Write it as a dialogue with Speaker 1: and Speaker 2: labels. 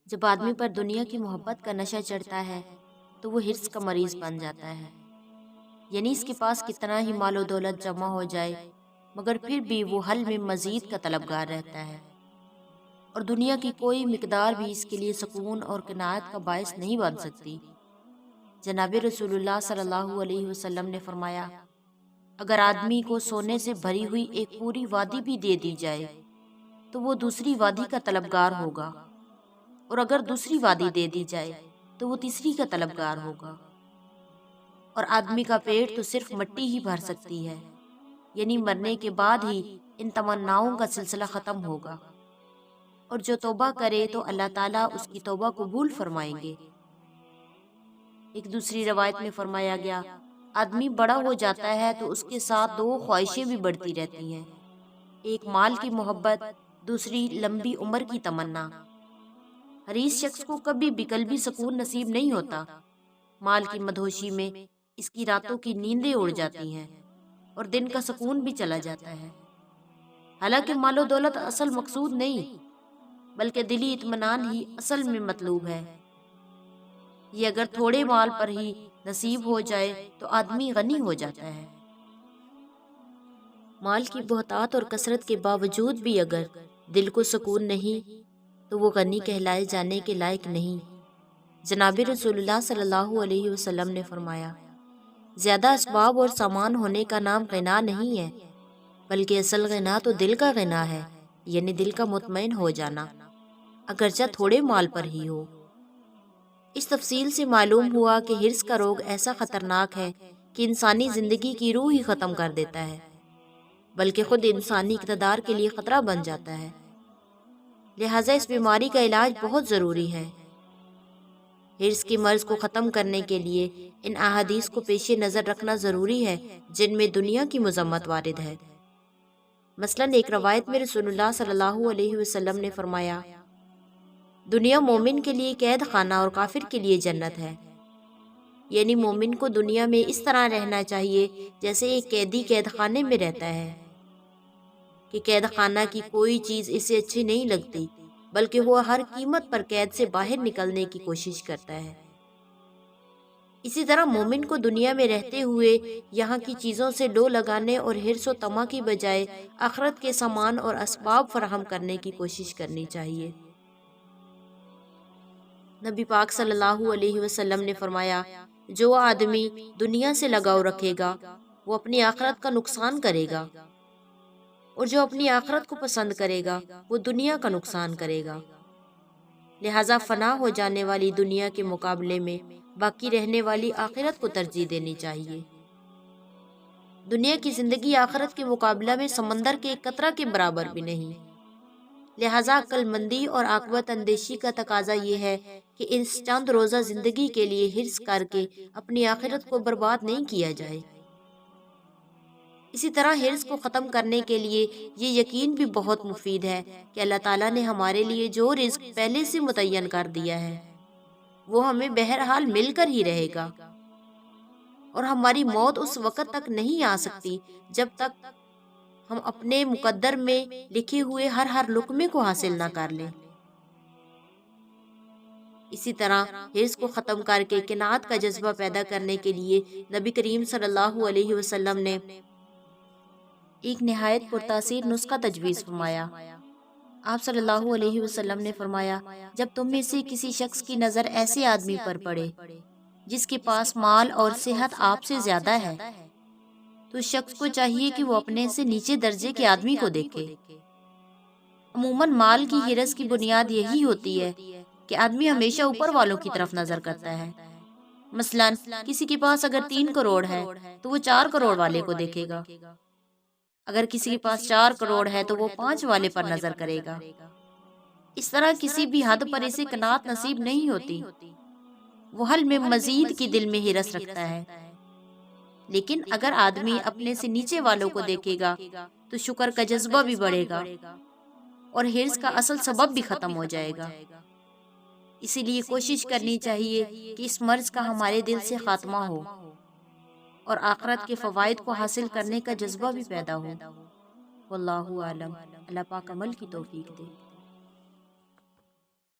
Speaker 1: جب آدمی پر دنیا کی محبت کا نشہ چڑھتا ہے تو وہ حرص کا مریض بن جاتا ہے، یعنی اس کے پاس کتنا ہی مال و دولت جمع ہو جائے مگر پھر بھی وہ حل میں مزید کا طلبگار رہتا ہے، اور دنیا کی کوئی مقدار بھی اس کے لیے سکون اور قناعت کا باعث نہیں بن سکتی۔ جناب رسول اللہ صلی اللہ علیہ وسلم نے فرمایا، اگر آدمی کو سونے سے بھری ہوئی ایک پوری وادی بھی دے دی جائے تو وہ دوسری وادی کا طلبگار ہوگا، اور اگر دوسری وادی دے دی جائے تو وہ تیسری کا طلبگار ہوگا، اور آدمی کا پیٹ تو صرف مٹی ہی بھر سکتی ہے، یعنی مرنے کے بعد ہی ان تمناؤں کا سلسلہ ختم ہوگا، اور جو توبہ کرے تو اللہ تعالیٰ اس کی توبہ قبول فرمائیں گے۔ ایک دوسری روایت میں فرمایا گیا، آدمی بڑا ہو جاتا ہے تو اس کے ساتھ دو خواہشیں بھی بڑھتی رہتی ہیں، ایک مال کی محبت، دوسری لمبی عمر کی تمنا۔ حریص شخص کو کبھی بھی قلبی سکون نصیب نہیں ہوتا، مال کی مدہوشی میں اس کی راتوں کی نیندیں اڑ جاتی ہیں اور دن کا سکون بھی چلا جاتا ہے۔ حالانکہ مال و دولت اصل مقصود نہیں، بلکہ دلی اطمینان ہی اصل میں مطلوب ہے۔ یہ اگر تھوڑے مال پر ہی نصیب ہو جائے تو آدمی غنی ہو جاتا ہے۔ مال کی بہتات اور کثرت کے باوجود بھی اگر دل کو سکون نہیں تو وہ غنی کہلائے جانے کے لائق نہیں۔ جناب رسول اللہ صلی اللہ علیہ وسلم نے فرمایا، زیادہ اسباب اور سامان ہونے کا نام غنا نہیں ہے، بلکہ اصل غنا تو دل کا غنا ہے، یعنی دل کا مطمئن ہو جانا، اگرچہ تھوڑے مال پر ہی ہو۔ اس تفصیل سے معلوم ہوا کہ حرص کا روگ ایسا خطرناک ہے کہ انسانی زندگی کی روح ہی ختم کر دیتا ہے، بلکہ خود انسانی اقتدار کے لیے خطرہ بن جاتا ہے۔ لہٰذا اس بیماری کا علاج بہت ضروری ہے۔ حرص کے مرض کو ختم کرنے کے لیے ان احادیث کو پیش نظر رکھنا ضروری ہے جن میں دنیا کی مذمت وارد ہے۔ مثلاً ایک روایت میں رسول اللہ صلی اللہ علیہ وسلم نے فرمایا، دنیا مومن کے لیے قید خانہ اور کافر کے لیے جنت ہے، یعنی مومن کو دنیا میں اس طرح رہنا چاہیے جیسے ایک قیدی قید خانے میں رہتا ہے، کہ قید خانہ کی کوئی چیز اسے اچھی نہیں لگتی، بلکہ وہ ہر قیمت پر قید سے باہر نکلنے کی کوشش کرتا ہے۔ اسی طرح مومن کو دنیا میں رہتے ہوئے یہاں کی چیزوں سے لو لگانے اور حرص و طمع کی بجائے آخرت کے سامان اور اسباب فراہم کرنے کی کوشش کرنی چاہیے۔ نبی پاک صلی اللہ علیہ وسلم نے فرمایا، جو آدمی دنیا سے لگاؤ رکھے گا وہ اپنی آخرت کا نقصان کرے گا، اور جو اپنی آخرت کو پسند کرے گا وہ دنیا کا نقصان کرے گا۔ لہٰذا فنا ہو جانے والی دنیا کے مقابلے میں باقی رہنے والی آخرت کو ترجیح دینی چاہیے۔ دنیا کی زندگی آخرت کے مقابلہ میں سمندر کے ایک قطرہ کے برابر بھی نہیں۔ لہٰذا عقل مندی اور عاقبت اندیشی کا تقاضا یہ ہے کہ اس چند روزہ زندگی کے لیے حرص کر کے اپنی آخرت کو برباد نہیں کیا جائے۔ اسی طرح حرص کو ختم کرنے کے لیے یہ یقین بھی بہت مفید ہے کہ اللہ تعالیٰ نے ہمارے لیے جو رزق پہلے سے متعین کر دیا ہے وہ ہمیں بہرحال مل کر ہی رہے گا، اور ہماری موت اس وقت تک نہیں آ سکتی جب تک ہم اپنے مقدر میں لکھے ہوئے ہر لقمے کو حاصل نہ کر لیں۔ اسی طرح حرص کو ختم کر کے قناعت کا جذبہ پیدا کرنے کے لیے نبی کریم صلی اللہ علیہ وسلم نے ایک نہایت پرتاثیر نسخہ تجویز فرمایا۔ آپ صلی اللہ علیہ وسلم نے فرمایا، جب تم میں سے کسی شخص کی نظر ایسے آدمی پر پڑے جس کے پاس مال اور صحت آپ سے زیادہ ہے تو اس شخص کو چاہیے کہ وہ اپنے سے نیچے درجے کے آدمی کو دیکھے۔ عموماً مال کی حرص کی بنیاد یہی ہوتی ہے کہ آدمی ہمیشہ اوپر والوں کی طرف نظر کرتا ہے۔ مثلاً کسی کے پاس اگر 3 کروڑ ہے تو وہ 4 کروڑ والے کو دیکھے گا، اگر کسی کے پاس 4 کروڑ ہے تو وہ 5 والے پر نظر کرے گا۔ اس طرح کسی بھی حد پر اسے قناعت نصیب نہیں ہوتی، وہ حل میں مزید کی دل میں حرص رکھتا ہے۔ لیکن اگر آدمی اپنے سے نیچے والوں کو دیکھے گا تو شکر کا جذبہ بھی بڑھے گا اور حرص کا اصل سبب بھی ختم ہو جائے گا۔ اسی لیے کوشش کرنی چاہیے کہ اس مرض کا ہمارے دل سے خاتمہ ہو اور آخرت کے فوائد کو حاصل کرنے کا جذبہ بھی پیدا ہو۔ واللہ اعلم۔ اللہ پاک عمل کی توفیق دے۔